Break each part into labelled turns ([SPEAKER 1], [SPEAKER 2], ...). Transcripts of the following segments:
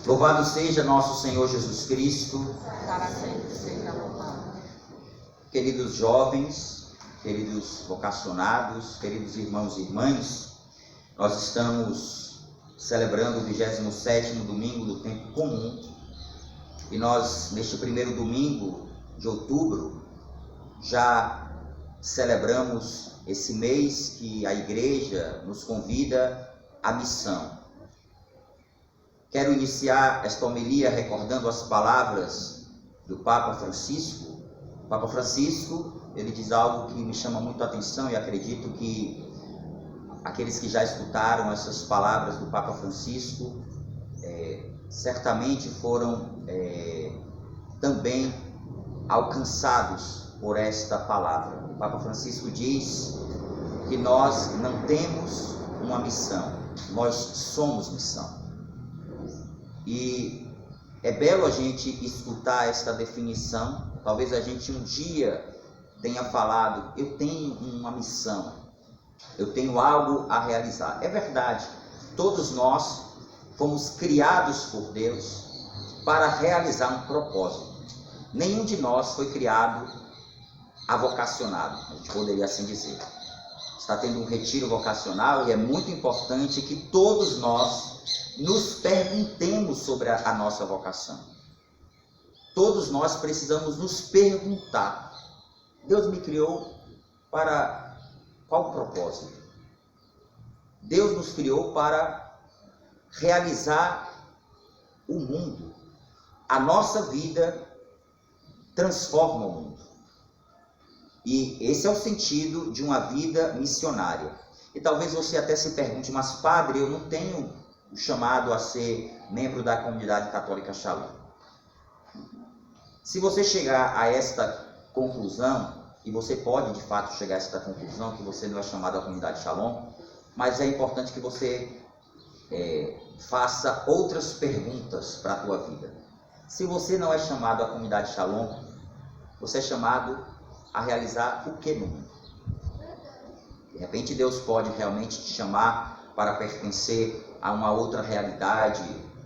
[SPEAKER 1] Louvado seja nosso Senhor Jesus Cristo.
[SPEAKER 2] Para sempre seja louvado.
[SPEAKER 1] Queridos jovens, queridos vocacionados, queridos irmãos e irmãs, nós estamos celebrando o 27º domingo do tempo comum. E nós, neste primeiro domingo de outubro, já celebramos esse mês que a igreja nos convida à missão. Quero iniciar esta homilia recordando as palavras do Papa Francisco. O Papa Francisco, ele diz algo que me chama muito a atenção e acredito que aqueles que já escutaram essas palavras do Papa Francisco certamente foram também alcançados por esta palavra. O Papa Francisco diz que nós não temos uma missão, nós somos missão. E é belo a gente escutar esta definição. Talvez a gente um dia tenha falado, eu tenho uma missão, eu tenho algo a realizar. É verdade, todos nós fomos criados por Deus para realizar um propósito. Nenhum de nós foi criado avocacionado, a gente poderia assim dizer. Está tendo um retiro vocacional e é muito importante que todos nós nos perguntemos sobre a nossa vocação. Todos nós precisamos nos perguntar: Deus me criou para qual propósito? Deus nos criou para realizar o mundo. A nossa vida transforma o mundo. E esse é o sentido de uma vida missionária. E talvez você até se pergunte, mas padre, eu não tenho o chamado a ser membro da comunidade católica Shalom. Se você chegar a esta conclusão, e você pode de fato chegar a esta conclusão, que você não é chamado à comunidade Shalom, mas é importante que você faça outras perguntas para a tua vida. Se você não é chamado à comunidade Shalom, você é chamado a realizar o que no mundo? De repente Deus pode realmente te chamar para pertencer a uma outra realidade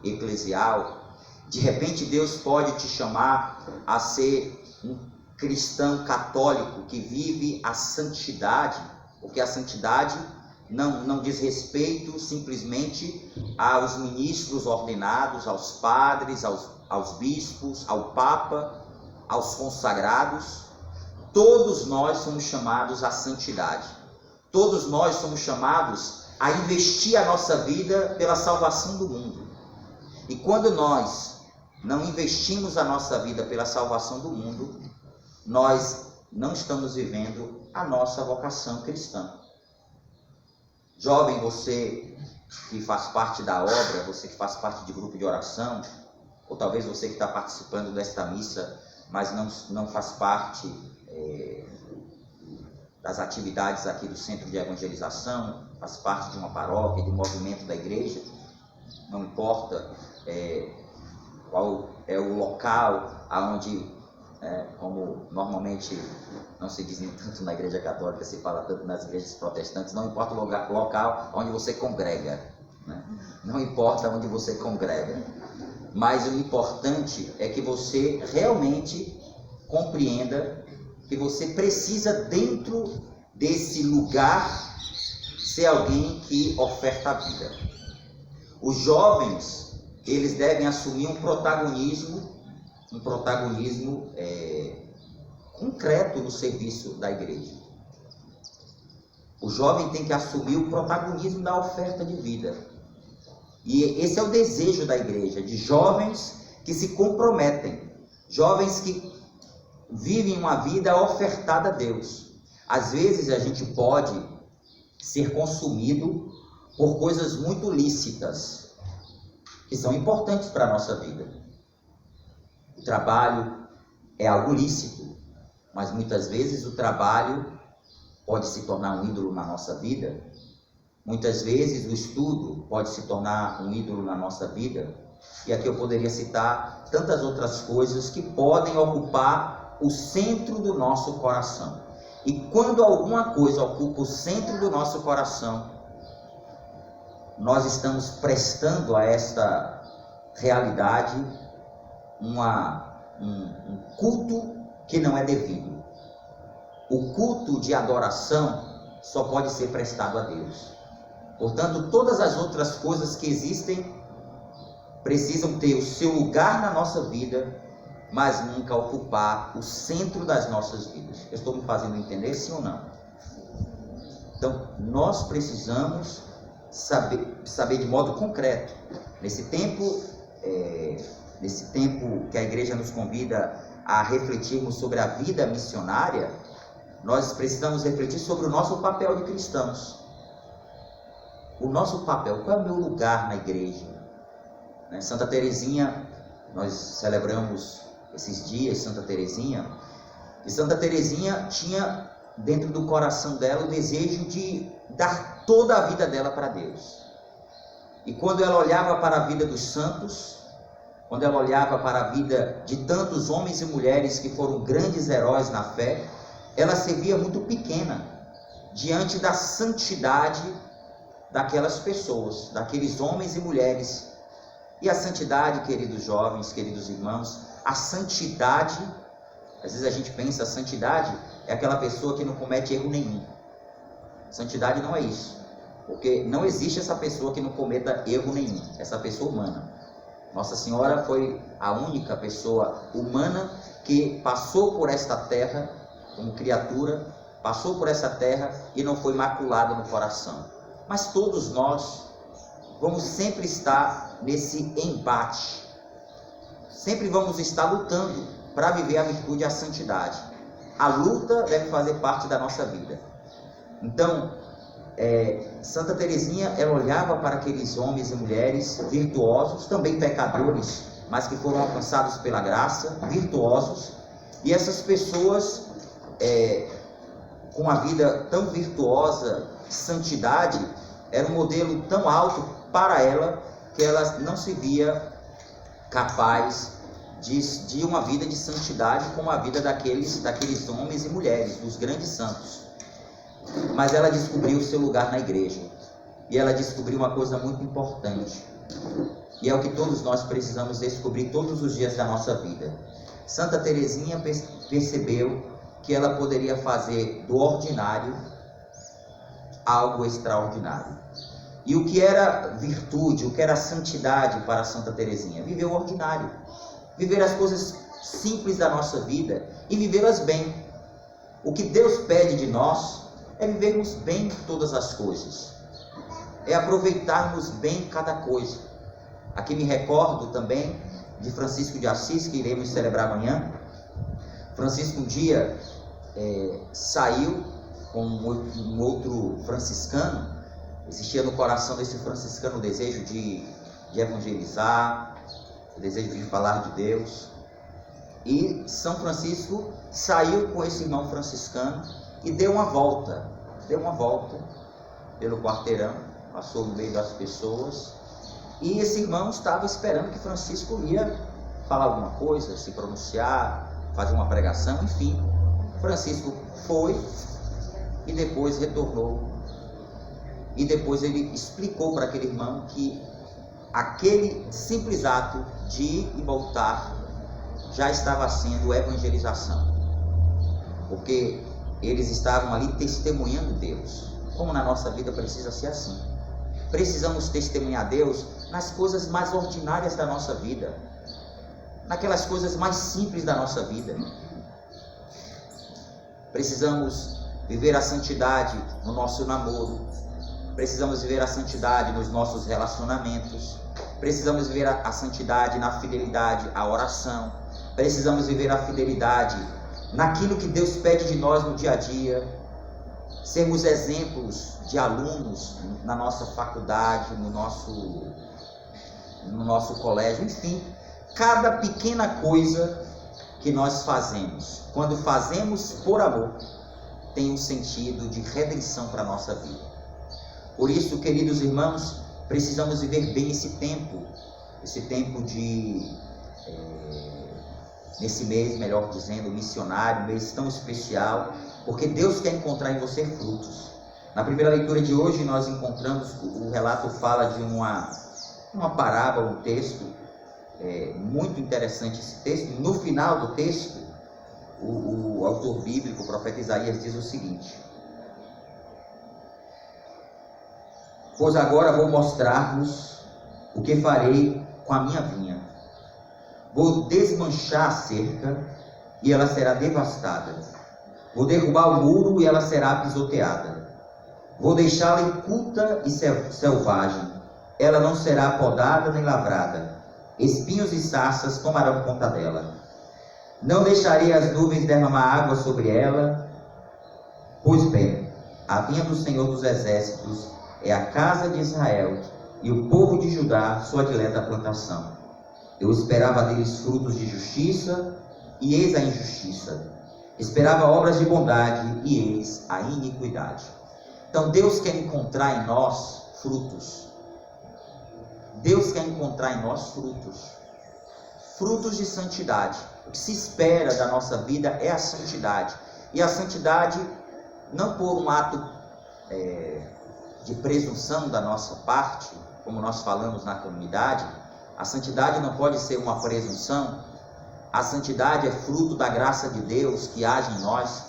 [SPEAKER 1] eclesial. De repente Deus pode te chamar a ser um cristão católico que vive a santidade, porque a santidade não diz respeito simplesmente aos ministros ordenados, aos padres, aos bispos, ao Papa, aos consagrados. Todos nós somos chamados à santidade. Todos nós somos chamados a investir a nossa vida pela salvação do mundo. E quando nós não investimos a nossa vida pela salvação do mundo, nós não estamos vivendo a nossa vocação cristã. Jovem, você que faz parte da obra, você que faz parte de grupo de oração, ou talvez você que está participando desta missa, mas não faz parte das atividades aqui do Centro de Evangelização, faz parte de uma paróquia, de um movimento da igreja, não importa qual é o local aonde, como normalmente não se diz tanto na igreja católica, se fala tanto nas igrejas protestantes, não importa o local onde você congrega, né? Não importa onde você congrega, mas o importante é que você realmente compreenda que você precisa, dentro desse lugar, ser alguém que oferta a vida. Os jovens, eles devem assumir um protagonismo concreto no serviço da igreja. O jovem tem que assumir o protagonismo da oferta de vida. E esse é o desejo da igreja, de jovens que se comprometem, jovens que vivem uma vida ofertada a Deus. Às vezes a gente pode ser consumido por coisas muito lícitas, que são importantes para a nossa vida. O trabalho é algo lícito, mas muitas vezes o trabalho pode se tornar um ídolo na nossa vida. Muitas vezes o estudo pode se tornar um ídolo na nossa vida. E aqui eu poderia citar tantas outras coisas que podem ocupar o centro do nosso coração. E quando alguma coisa ocupa o centro do nosso coração, nós estamos prestando a esta realidade, um culto que não é devido. O culto de adoração só pode ser prestado a Deus. Portanto, todas as outras coisas que existem precisam ter o seu lugar na nossa vida, mas nunca ocupar o centro das nossas vidas. Eu estou me fazendo entender, sim ou não? Então, nós precisamos saber de modo concreto, nesse tempo que a igreja nos convida a refletirmos sobre a vida missionária, nós precisamos refletir sobre o nosso papel de cristãos. O nosso papel, qual é o meu lugar na igreja? Santa Teresinha, nós celebramos esses dias Santa Teresinha, e Santa Teresinha tinha dentro do coração dela o desejo de dar toda a vida dela para Deus. E quando ela olhava para a vida dos santos, quando ela olhava para a vida de tantos homens e mulheres que foram grandes heróis na fé, ela se via muito pequena diante da santidade daquelas pessoas, daqueles homens e mulheres. E a santidade, queridos jovens, queridos irmãos, a santidade, às vezes a gente pensa, a santidade é aquela pessoa que não comete erro nenhum. Santidade não é isso, porque não existe essa pessoa que não cometa erro nenhum, essa pessoa humana. Nossa Senhora foi a única pessoa humana que passou por esta terra, como criatura, passou por essa terra e não foi maculada no coração. Mas todos nós vamos sempre estar nesse embate, sempre vamos estar lutando para viver a virtude e a santidade. A luta deve fazer parte da nossa vida. Então, Santa Teresinha, ela olhava para aqueles homens e mulheres virtuosos, também pecadores, mas que foram alcançados pela graça, virtuosos, e essas pessoas com a vida tão virtuosa, santidade, era um modelo tão alto para ela, que ela não se via capaz de uma vida de santidade como a vida daqueles homens e mulheres, dos grandes santos. Mas ela descobriu o seu lugar na igreja, e ela descobriu uma coisa muito importante, e é o que todos nós precisamos descobrir todos os dias da nossa vida. Santa Teresinha percebeu que ela poderia fazer do ordinário algo extraordinário. E o que era virtude, o que era santidade para Santa Teresinha? Viver o ordinário, viver as coisas simples da nossa vida e vivê-las bem. O que Deus pede de nós é vivermos bem todas as coisas, é aproveitarmos bem cada coisa. Aqui me recordo também de Francisco de Assis, que iremos celebrar amanhã. Francisco um dia saiu com um outro franciscano. Existia no coração desse franciscano o desejo de evangelizar, o desejo de falar de Deus. E São Francisco saiu com esse irmão franciscano e deu uma volta pelo quarteirão, passou no meio das pessoas, e esse irmão estava esperando que Francisco ia falar alguma coisa, se pronunciar, fazer uma pregação, enfim. Francisco foi e depois retornou, e depois ele explicou para aquele irmão que aquele simples ato de ir e voltar já estava sendo evangelização, porque eles estavam ali testemunhando Deus. Como na nossa vida precisa ser assim, precisamos testemunhar Deus nas coisas mais ordinárias da nossa vida, naquelas coisas mais simples da nossa vida. Precisamos viver a santidade no nosso namoro, precisamos viver a santidade nos nossos relacionamentos, precisamos viver a santidade na fidelidade à oração, precisamos viver a fidelidade naquilo que Deus pede de nós no dia a dia, sermos exemplos de alunos na nossa faculdade, no nosso colégio, enfim, cada pequena coisa que nós fazemos, quando fazemos por amor, tem um sentido de redenção para a nossa vida. Por isso, queridos irmãos, precisamos viver bem esse tempo nesse mês, melhor dizendo, missionário, um mês tão especial, porque Deus quer encontrar em você frutos. Na primeira leitura de hoje nós encontramos, o relato fala de uma parábola, um texto, muito interessante esse texto. No final do texto, o autor bíblico, o profeta Isaías, diz o seguinte: pois agora vou mostrar-vos o que farei com a minha vinha. Vou desmanchar a cerca e ela será devastada. Vou derrubar o muro e ela será pisoteada. Vou deixá-la inculta e selvagem. Ela não será podada nem lavrada. Espinhos e sarças tomarão conta dela. Não deixarei as nuvens derramar água sobre ela. Pois bem, a vinha do Senhor dos Exércitos é a casa de Israel, e o povo de Judá sua dileta plantação. Eu esperava deles frutos de justiça, e eis a injustiça. Esperava obras de bondade, e eis a iniquidade. Então Deus quer encontrar em nós frutos. Deus quer encontrar em nós frutos. Frutos de santidade. O que se espera da nossa vida é a santidade. E a santidade, não por um ato de presunção da nossa parte, como nós falamos na comunidade. A santidade não pode ser uma presunção. A santidade é fruto da graça de Deus que age em nós.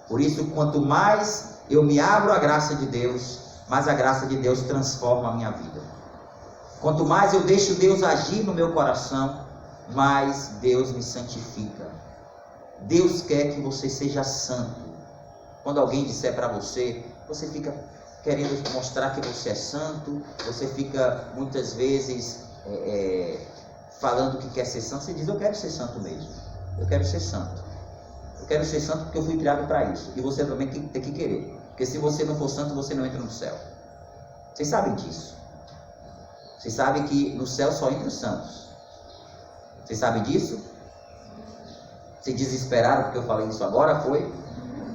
[SPEAKER 1] Por isso, quanto mais eu me abro à graça de Deus, mais a graça de Deus transforma a minha vida. Quanto mais eu deixo Deus agir no meu coração, mais Deus me santifica. Deus quer que você seja santo. Quando alguém disser para você, você fica querendo mostrar que você é santo, você fica muitas vezes falando que quer ser santo. Você diz: eu quero ser santo mesmo, eu quero ser santo. Eu quero ser santo porque eu fui criado para isso. E você também tem que querer, porque se você não for santo, você não entra no céu. Vocês sabem disso. Vocês sabem que no céu só entram os santos. Vocês sabem disso? Se desesperaram porque eu falei isso agora? Foi?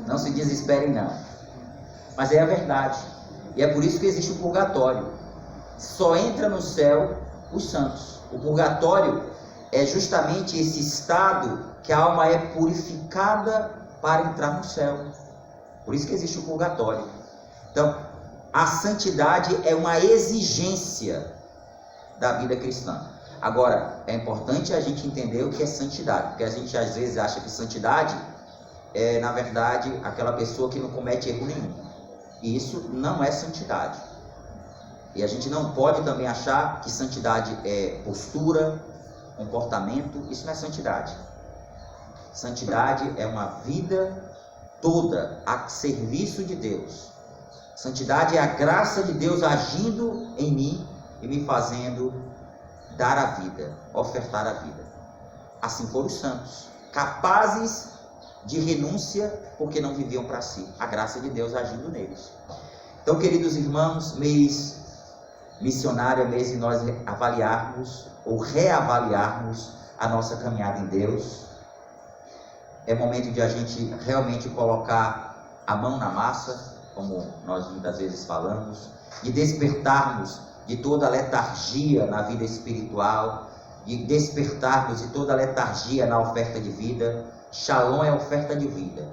[SPEAKER 1] Não se desesperem não. Mas é a verdade. E é por isso que existe o purgatório. Só entra no céu os santos. O purgatório é justamente esse estado que a alma é purificada para entrar no céu. Por isso que existe o purgatório. Então, a santidade é uma exigência da vida cristã. Agora, é importante a gente entender o que é santidade, porque a gente às vezes acha que santidade é, na verdade, aquela pessoa que não comete erro nenhum. E isso não é santidade. E a gente não pode também achar que santidade é postura, comportamento. Isso não é santidade. Santidade é uma vida toda a serviço de Deus. Santidade é a graça de Deus agindo em mim e me fazendo dar a vida, ofertar a vida. Assim foram os santos, capazes de renúncia porque não viviam para si. A graça de Deus agindo neles. Então, queridos irmãos, mês missionário é mês de nós avaliarmos ou reavaliarmos a nossa caminhada em Deus. É momento de a gente realmente colocar a mão na massa, como nós muitas vezes falamos, de despertarmos de toda a letargia na vida espiritual, de despertarmos de toda a letargia na oferta de vida. Shalom é oferta de vida.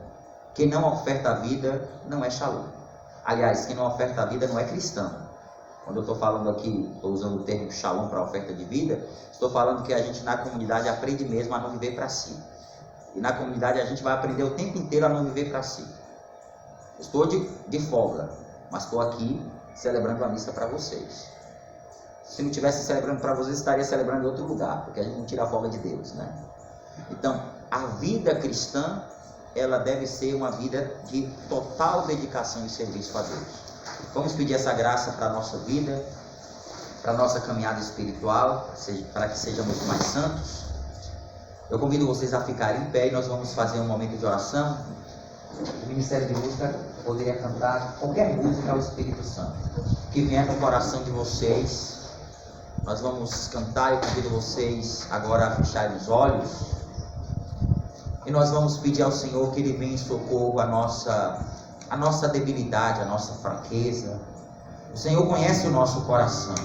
[SPEAKER 1] Quem não oferta a vida não é shalom. Aliás, quem não oferta a vida não é cristão. Quando eu estou falando aqui, estou usando o termo shalom para oferta de vida, estou falando que a gente na comunidade aprende mesmo a não viver para si. E na comunidade a gente vai aprender o tempo inteiro a não viver para si. Estou de folga, mas estou aqui celebrando a missa para vocês. Se não estivesse celebrando para vocês, estaria celebrando em outro lugar, porque a gente não tira a folga de Deus, né? Então, a vida cristã, ela deve ser uma vida de total dedicação e serviço a Deus. Vamos pedir essa graça para a nossa vida, para a nossa caminhada espiritual, para que sejamos mais santos. Eu convido vocês a ficarem em pé e nós vamos fazer um momento de oração. O Ministério de Música poderia cantar qualquer música ao Espírito Santo que vier no coração de vocês. Nós vamos cantar. Eu convido vocês agora a fecharem os olhos e nós vamos pedir ao Senhor que Ele venha em socorro a nossa debilidade, a nossa fraqueza. O Senhor conhece o nosso coração.